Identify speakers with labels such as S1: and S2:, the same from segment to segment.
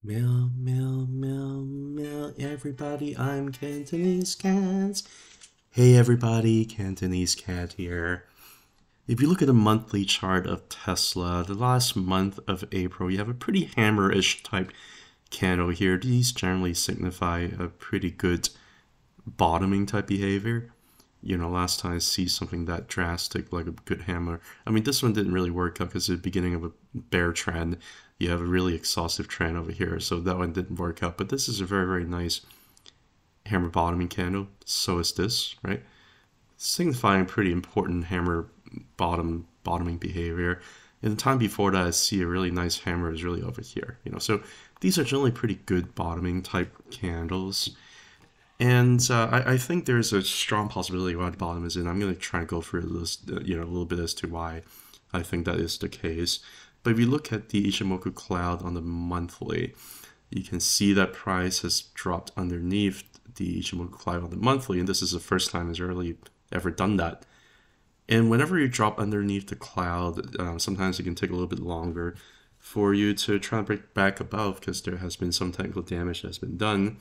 S1: Meow, meow, meow, meow, everybody, I'm Cantonese Cat. Hey everybody, Cantonese Cat here. If you look at the monthly chart of Tesla, the last month of April, you have a pretty hammer-ish type candle here. These generally signify a pretty good bottoming type behavior. You know, last time I see something that drastic, like a good hammer. I mean, this one didn't really work out because it's the beginning of a bear trend. You have a really exhaustive trend over here, so that one didn't work out. But this is a very, very nice hammer bottoming candle. So is this, right? Signifying pretty important hammer bottoming behavior. In the time before that, I see a really nice hammer is really over here. You know, so these are generally pretty good bottoming type candles. And I think there's a strong possibility why the bottom is in. I'm going to try to go through this, a little bit as to why I think that is the case. But if you look at the Ichimoku cloud on the monthly, you can see that price has dropped underneath the Ichimoku cloud on the monthly, and this is the first time it's really ever done that. And whenever you drop underneath the cloud, sometimes it can take a little bit longer for you to try to break back above because there has been some technical damage that has been done.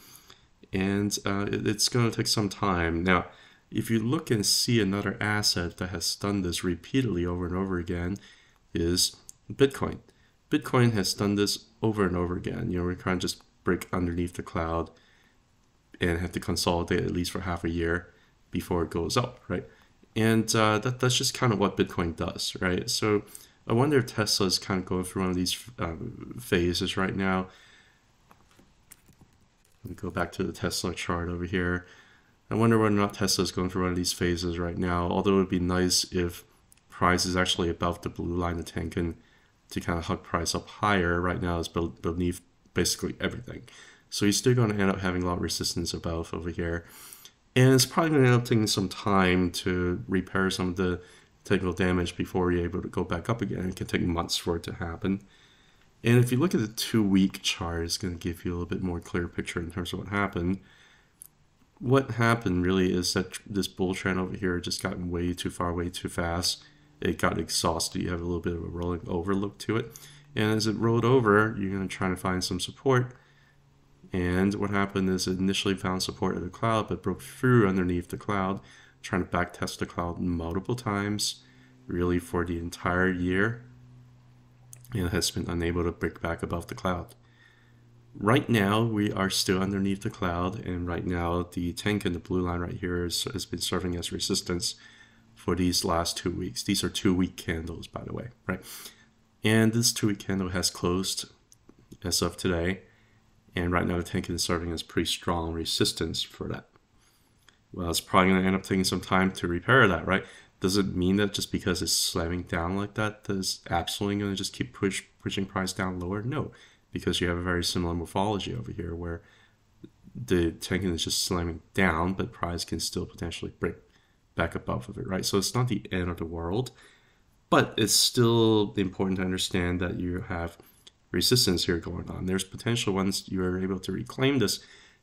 S1: And it's going to take some time. Now, if you look and see another asset that has done this repeatedly over and over again is Bitcoin. Bitcoin has done this over and over again. You know, we can't just break underneath the cloud and have to consolidate at least for half a year before it goes up, right? And that's just kind of what Bitcoin does, right? So I wonder if Tesla is kind of going through one of these phases right now. Let me go back to the Tesla chart over here. I wonder whether or not Tesla is going through one of these phases right now, although it would be nice if price is actually above the blue line of Tenkan to kind of hug price up higher. Right now it's beneath basically everything. So you're still going to end up having a lot of resistance above over here. And it's probably going to end up taking some time to repair some of the technical damage before you're able to go back up again. It can take months for it to happen. And if you look at the 2-week chart, it's going to give you a little bit more clear picture in terms of what happened. What happened really is that this bull trend over here just got way too far, way too fast. It got exhausted. You have a little bit of a rolling over look to it. And as it rolled over, you're going to try to find some support. And what happened is it initially found support at the cloud, but broke through underneath the cloud, trying to backtest the cloud multiple times, really for the entire year. And has been unable to break back above the cloud. Right now, we are still underneath the cloud, and right now, the Tenkan, the blue line right here, has been serving as resistance for these last 2 weeks. These are 2-week candles, by the way, right? And this 2-week candle has closed as of today, and right now, the Tenkan is serving as pretty strong resistance for that. Well, it's probably going to end up taking some time to repair that, right? Does it mean that just because it's slamming down like that, that it's absolutely going to just keep pushing price down lower? No, because you have a very similar morphology over here where the Tenkan is just slamming down, but price can still potentially break back above of it, right? So it's not the end of the world, but it's still important to understand that you have resistance here going on. There's potential once you are able to reclaim this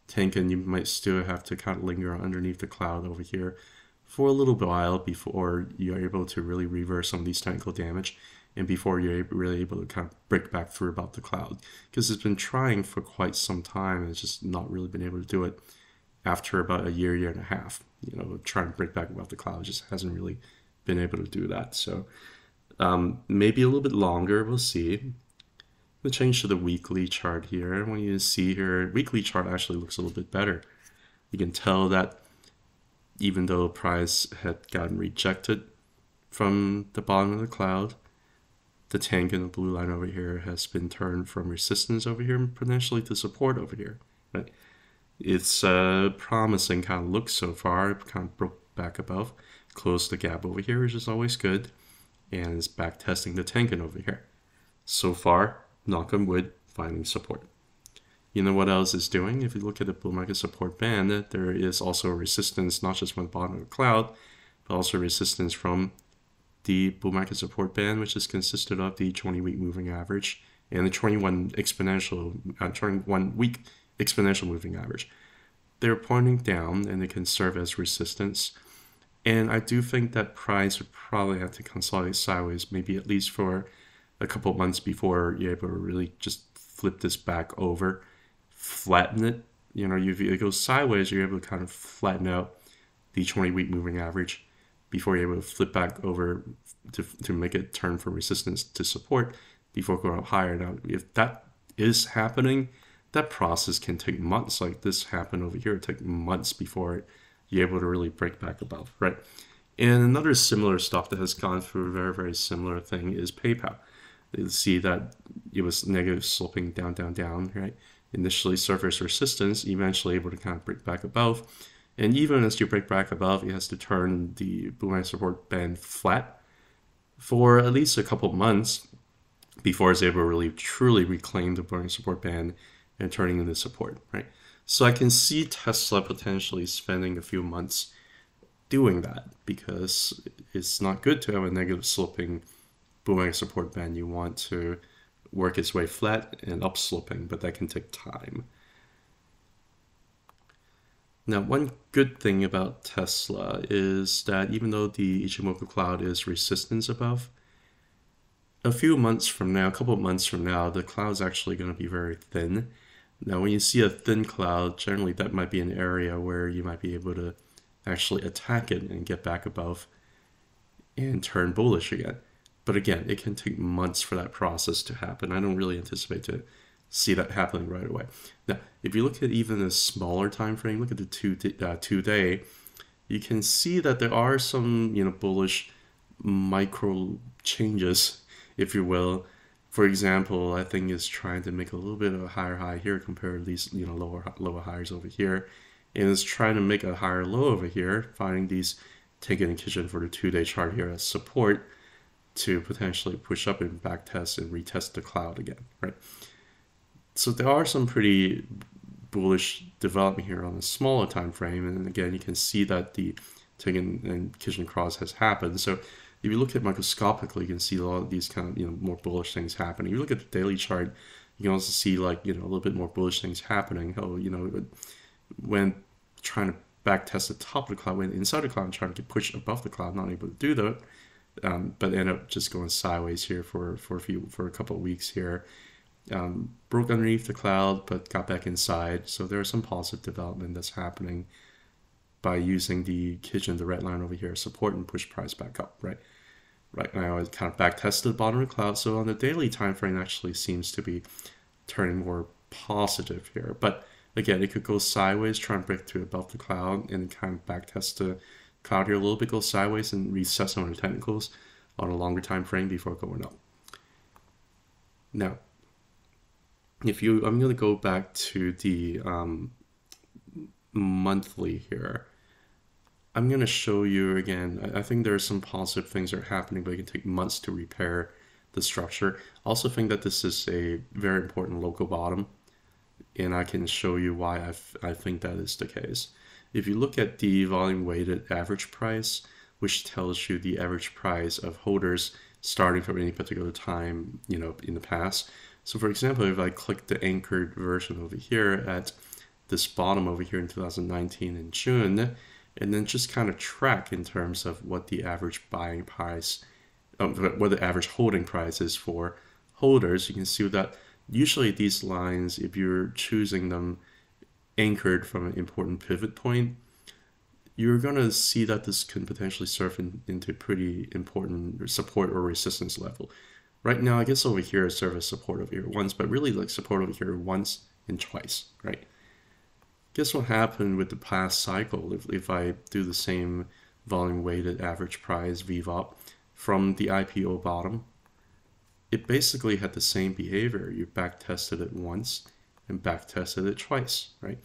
S1: Tenkan, you might still have to kind of linger underneath the cloud over here for a little while before you're able to really reverse some of these technical damage and before you're really able to kind of break back through above the cloud. Because it's been trying for quite some time and it's just not really been able to do it after about a year and a half. You know, trying to break back above the cloud just hasn't really been able to do that. So maybe a little bit longer, we'll see. We'll change to the weekly chart here. And when you see here, weekly chart actually looks a little bit better. You can tell that even though price had gotten rejected from the bottom of the cloud, the Tenkan, the blue line over here, has been turned from resistance over here and potentially to support over here. Right? It's a promising kind of look so far. It kind of broke back above, closed the gap over here, which is always good, and is back testing the Tenkan over here. So far, knock on wood, finding support. You know what else is doing? If you look at the bull market support band, there is also a resistance, not just from the bottom of the cloud, but also resistance from the bull market support band, which is consisted of the 20-week moving average and the 21-week exponential moving average. They're pointing down and they can serve as resistance. And I do think that price would probably have to consolidate sideways, maybe at least for a couple months before you're able to really just flip this back over, flatten it. You know, if it goes sideways, you're able to kind of flatten out the 20-week moving average before you're able to flip back over to make it turn from resistance to support before going up higher. Now, if that is happening, that process can take months. Like this happened over here, it took months before you're able to really break back above, right? And another similar stock that has gone through a very, very similar thing is PayPal. You see that it was negative sloping down, down, down, right? Initially surface resistance, eventually able to kind of break back above. And even as you break back above, it has to turn the Bollinger support band flat for at least a couple months before it's able to really truly reclaim the Bollinger support band and turning into support, right? So I can see Tesla potentially spending a few months doing that because it's not good to have a negative sloping Bollinger support band. You want to work its way flat and up sloping, but that can take time. Now, one good thing about Tesla is that even though the Ichimoku cloud is resistance above, a few months from now, a couple of months from now, the cloud's actually going to be very thin. Now, when you see a thin cloud, generally that might be an area where you might be able to actually attack it and get back above and turn bullish again. But again, it can take months for that process to happen. I don't really anticipate to see that happening right away. Now, if you look at even a smaller time frame, look at the two-day, you can see that there are some bullish micro changes, if you will. For example, I think it's trying to make a little bit of a higher high here compared to these lower highs over here, and it's trying to make a higher low over here, finding these Tenkan and Kijun for the 2-day chart here as support to potentially push up and back test and retest the cloud again, right? So there are some pretty bullish development here on a smaller time frame, and again, you can see that the Tenkan and Kijun cross has happened. So if you look at microscopically, you can see a lot of these kind of more bullish things happening. If you look at the daily chart, you can also see like a little bit more bullish things happening. How when trying to back test the top of the cloud, when inside the cloud and trying to get pushed above the cloud, not able to do that, but end up just going sideways here for a couple of weeks here. Broke underneath the cloud, but got back inside. So there's some positive development that's happening by using the Kijun, the red line over here, support and push price back up, right? Right now, it kind of back tested the bottom of the cloud. So on the daily time frame, actually seems to be turning more positive here. But again, it could go sideways, try and break through above the cloud, and kind of back test the cloud here a little bit, go sideways, and reset some of the technicals on a longer time frame before going up. Now, I'm going to go back to the monthly here. I'm going to show you again. I think there are some positive things that are happening, but it can take months to repair the structure. I also think that this is a very important local bottom, and I can show you why I think that is the case. If you look at the volume weighted average price, which tells you the average price of holders starting from any particular time, in the past. So for example, if I click the anchored version over here at this bottom over here in 2019 in June, and then just kind of track in terms of what the average buying price, what the average holding price is for holders, you can see that usually these lines, if you're choosing them anchored from an important pivot point, you're going to see that this can potentially surf into pretty important support or resistance level. Right now, I guess over here it serves as support over here once, but really like support over here once and twice, right? Guess what happened with the past cycle if I do the same volume weighted average price VWAP from the IPO bottom? It basically had the same behavior. You back tested it once and back tested it twice, right?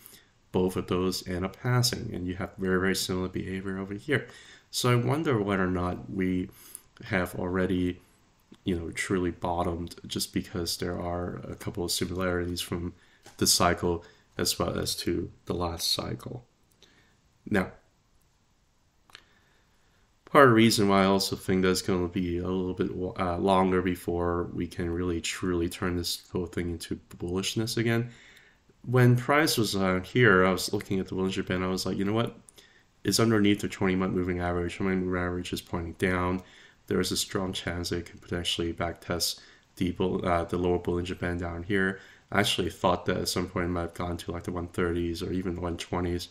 S1: Both of those end up passing, and you have very, very similar behavior over here. So I wonder whether or not we have already, truly bottomed, just because there are a couple of similarities from this cycle as well as to the last cycle. Now, part of the reason why I also think that's going to be a little bit longer before we can really truly turn this whole thing into bullishness again. When price was here, I was looking at the Bollinger Band. I was like, you know what? It's underneath the 20-month moving average. 20-month moving average is pointing down. There is a strong chance that it could potentially backtest the lower Bollinger Band down here. I actually thought that at some point it might have gone to like the 130s or even the 120s.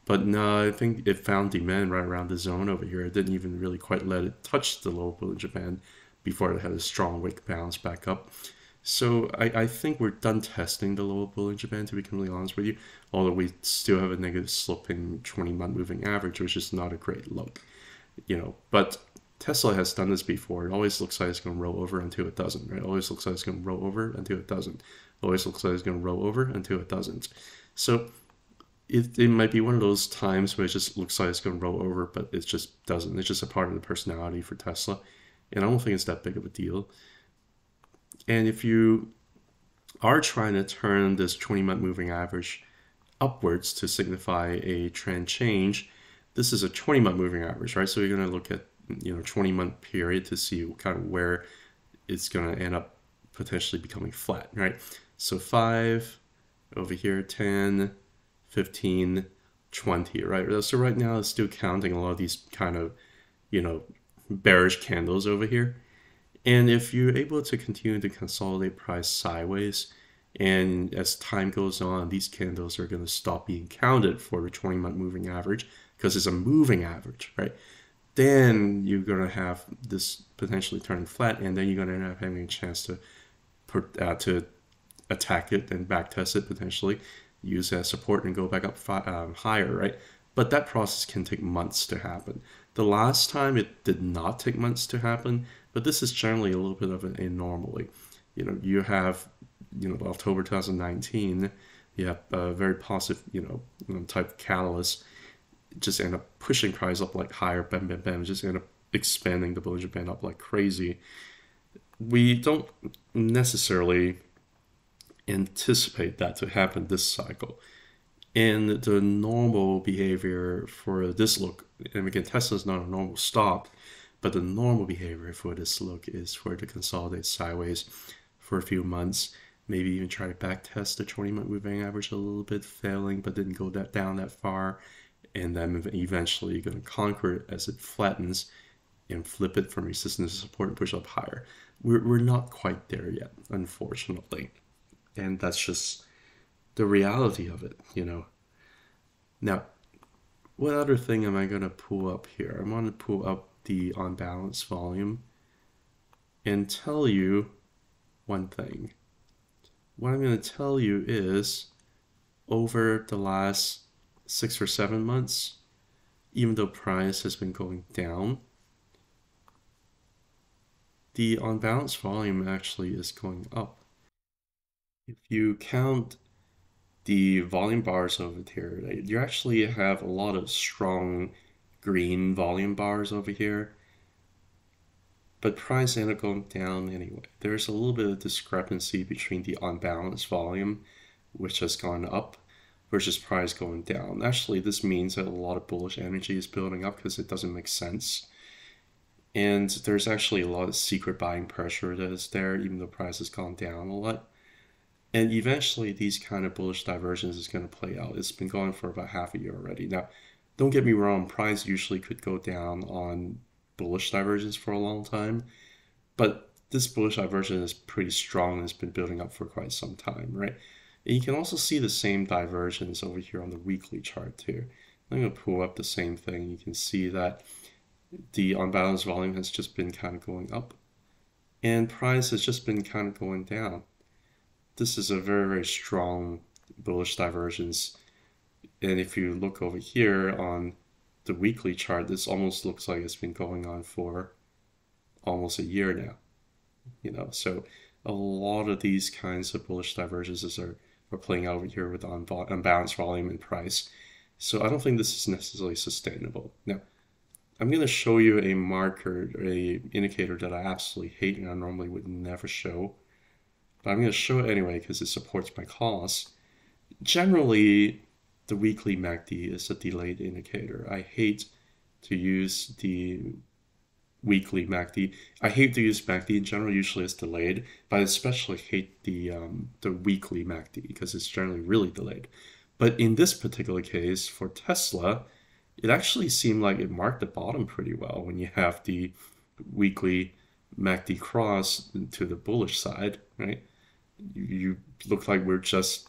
S1: But no, I think it found demand right around the zone over here. It didn't even really quite let it touch the lower Bollinger Band before it had a strong wick bounce back up. So I think we're done testing the lower Bollinger Band, to be completely honest with you. Although we still have a negative sloping 20-month moving average, which is not a great look, But Tesla has done this before. It always looks like it's going to roll over until it doesn't, right? It always looks like it's going to roll over until it doesn't. It always looks like it's going to roll over until it doesn't. So it might be one of those times where it just looks like it's going to roll over, but it just doesn't. It's just a part of the personality for Tesla. And I don't think it's that big of a deal. And if you are trying to turn this 20-month moving average upwards to signify a trend change, this is a 20-month moving average, right? So you're going to look at 20-month period to see kind of where it's going to end up potentially becoming flat, right? So 5 over here, 10, 15, 20, right? So right now it's still counting a lot of these kind of bearish candles over here. And if you're able to continue to consolidate price sideways, and as time goes on, these candles are going to stop being counted for the 20-month moving average because it's a moving average, right? Then you're going to have this potentially turning flat, and then you're going to end up having a chance to attack it and backtest it, potentially use as support and go back up higher, right? But that process can take months to happen. The last time it did not take months to happen, but this is generally a little bit of an anomaly. You have, October 2019, you have a very positive, type of catalyst, just end up pushing price up like higher, bam, bam, bam, just end up expanding the Bollinger Band up like crazy. We don't necessarily anticipate that to happen this cycle. And the normal behavior for this look, and again, Tesla is not a normal stock, but the normal behavior for this look is for it to consolidate sideways for a few months, maybe even try to backtest the 20-month moving average a little bit, failing, but didn't go down that far, and then eventually you're going to conquer it as it flattens and flip it from resistance to support and push up higher. We're not quite there yet, unfortunately. And that's just the reality of it, Now, what other thing am I going to pull up here? I'm going to pull up the on-balance volume and tell you one thing. What I'm going to tell you is over the last 6 or 7 months, even though price has been going down, the on-balance volume actually is going up. If you count the volume bars over here, you actually have a lot of strong green volume bars over here, but price ended up going down anyway. There's a little bit of discrepancy between the on-balance volume, which has gone up, versus price going down. Actually, this means that a lot of bullish energy is building up because it doesn't make sense. And there's actually a lot of secret buying pressure that is there, even though price has gone down a lot. And eventually, these kind of bullish divergence is going to play out. It's been going for about half a year already. Now, don't get me wrong, price usually could go down on bullish divergence for a long time, but this bullish divergence is pretty strong and it's been building up for quite some time, right? And you can also see the same divergence over here on the weekly chart too. I'm going to pull up the same thing. You can see that the unbalanced volume has just been kind of going up, and price has just been kind of going down. This is a very, very strong bullish divergence. And if you look over here on the weekly chart, this almost looks like it's been going on for almost a year now. So a lot of these kinds of bullish divergences are playing out over here with unbalanced volume and price. So I don't think this is necessarily sustainable. Now, I'm going to show you a marker, a indicator that I absolutely hate and I normally would never show. But I'm going to show it anyway because it supports my cause. Generally, the weekly MACD is a delayed indicator. I hate to use the weekly MACD. I hate to use MACD in general, usually it's delayed, but I especially hate the weekly MACD because it's generally really delayed. But in this particular case, for Tesla, it actually seemed like it marked the bottom pretty well when you have the weekly MACD cross to the bullish side, right? You looked like we're just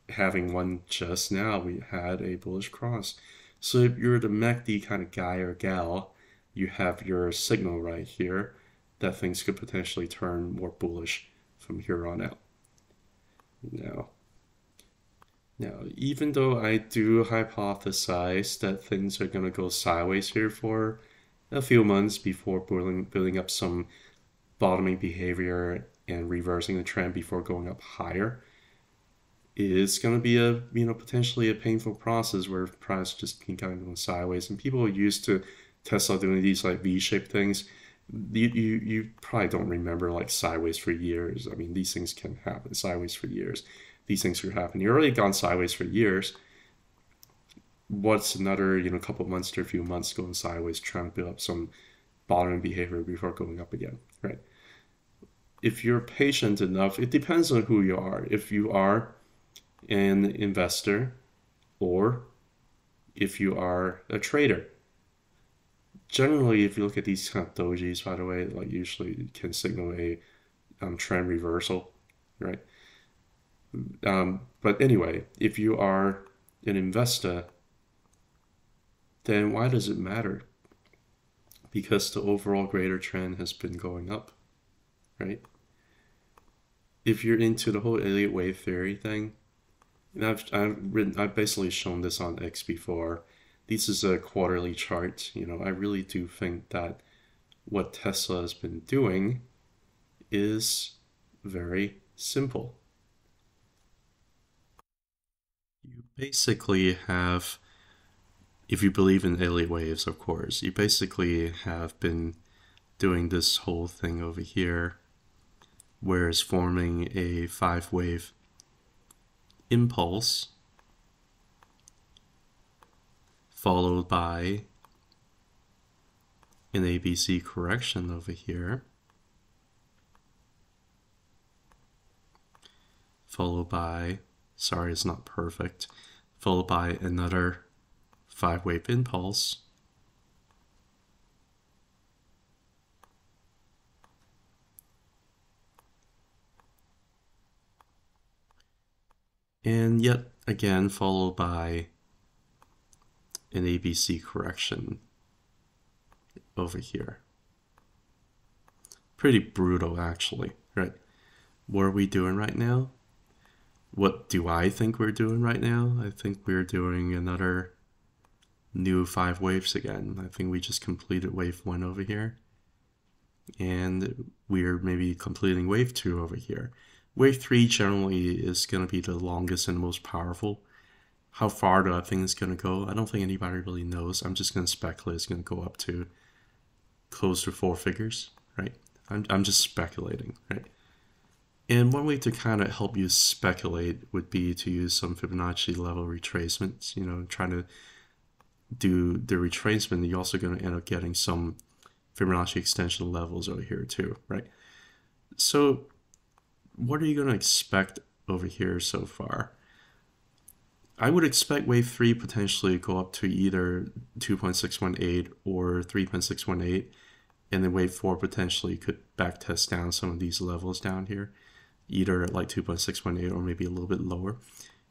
S1: having one just now. We had a bullish cross. So if you're the MACD kind of guy or gal, you have your signal right here that things could potentially turn more bullish from here on out. Now, even though I do hypothesize that things are going to go sideways here for a few months before building up some bottoming behavior and reversing the trend before going up higher, it's going to be a potentially a painful process where price just can kind of go sideways. And people are used to Tesla doing these like V-shaped things. You probably don't remember like sideways for years. I mean, these things can happen sideways for years. These things could happen. You're already gone sideways for years. What's another couple months to a few months going sideways, trying to build up some bottoming behavior before going up again, right? If you're patient enough, it depends on who you are. If you are an investor or if you are a trader. Generally, if you look at these kind of dojis, by the way, like usually it can signal a trend reversal, right? But anyway, if you are an investor, then why does it matter? Because the overall greater trend has been going up, right? If you're into the whole Elliott wave theory thing, and I've basically shown this on X before. This is a quarterly chart. I really do think that what Tesla has been doing is very simple. You basically have, if you believe in Elliott waves, of course, you basically have been doing this whole thing over here, where it's forming a 5-wave impulse followed by an ABC correction over here, followed by, sorry, it's not perfect, followed by another 5-wave impulse, and yet again followed by an ABC correction over here. Pretty brutal, actually, right? What are we doing right now? What do I think we're doing right now? I think we're doing another new 5 waves again. I think we just completed wave 1 over here, and we're maybe completing wave 2 over here. Wave 3 generally is going to be the longest and most powerful. How far do I think it's going to go? I don't think anybody really knows. I'm just going to speculate it's going to go up to close to 4 figures, right? I'm just speculating, right? And one way to kind of help you speculate would be to use some Fibonacci level retracements. Trying to do the retracement, you're also going to end up getting some Fibonacci extension levels over here too, right? So what are you going to expect over here so far? I would expect wave 3 potentially go up to either 2.618 or 3.618, and then wave 4 potentially could backtest down some of these levels down here, either at like 2.618 or maybe a little bit lower.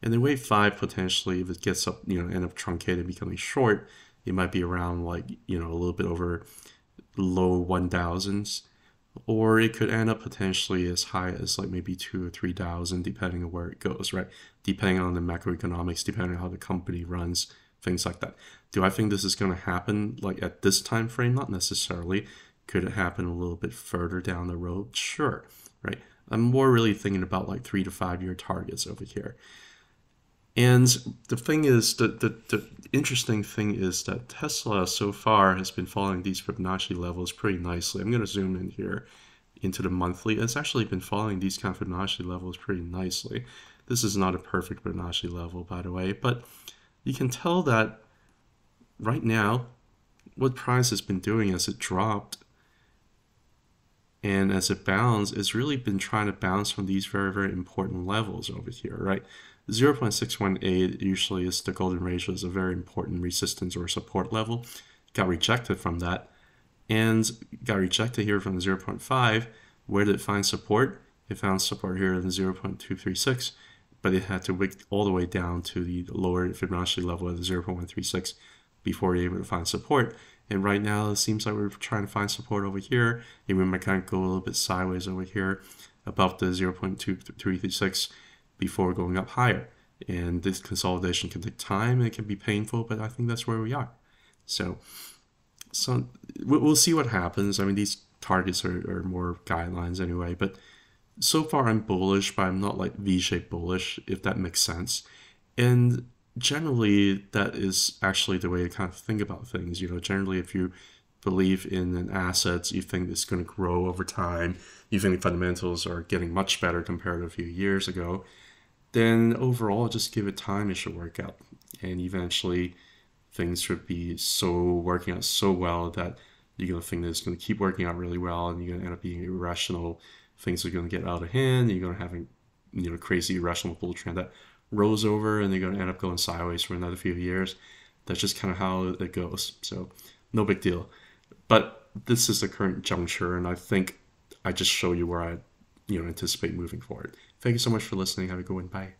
S1: And then wave 5 potentially, if it gets up, end up truncated, becoming short, it might be around like, a little bit over low 1,000s. Or it could end up potentially as high as like maybe 2,000 or 3,000, depending on where it goes, right? Depending on the macroeconomics, depending on how the company runs, things like that. Do I think this is going to happen like at this time frame? Not necessarily. Could it happen a little bit further down the road? Sure, right? I'm more really thinking about like 3 to 5 year targets over here. And the thing is, the interesting thing is that Tesla so far has been following these Fibonacci levels pretty nicely. I'm going to zoom in here into the monthly. It's actually been following these kind of Fibonacci levels pretty nicely. This is not a perfect Fibonacci level, by the way, but you can tell that right now, what price has been doing as it dropped and as it bounced, it's really been trying to bounce from these very, very important levels over here, right? 0.618 usually is the golden ratio, is a very important resistance or support level. Got rejected from that and got rejected here from 0.5. Where did it find support? It found support here in 0.236, but it had to wick all the way down to the lower Fibonacci level at 0.136 before you're able to find support. And right now it seems like we're trying to find support over here, and we might kind of go a little bit sideways over here above the 0.2336 before going up higher. And this consolidation can take time and it can be painful, but I think that's where we are. So we'll see what happens. I mean, these targets are more guidelines anyway, but so far I'm bullish, but I'm not like V-shaped bullish, if that makes sense. And generally, that is actually the way to kind of think about things. You know, generally, if you believe in an asset, you think it's going to grow over time, you think the fundamentals are getting much better compared to a few years ago, then overall, just give it time, it should work out. And eventually, things should be working out so well that you're going to think that it's going to keep working out really well, and you're going to end up being irrational. Things are going to get out of hand, and you're going to have a crazy irrational bull trend that rolls over, and they're going to end up going sideways for another few years. That's just kind of how it goes. So no big deal. But this is the current juncture, and I think I just show you where I anticipate moving forward. Thank you so much for listening. Have a good one. Bye.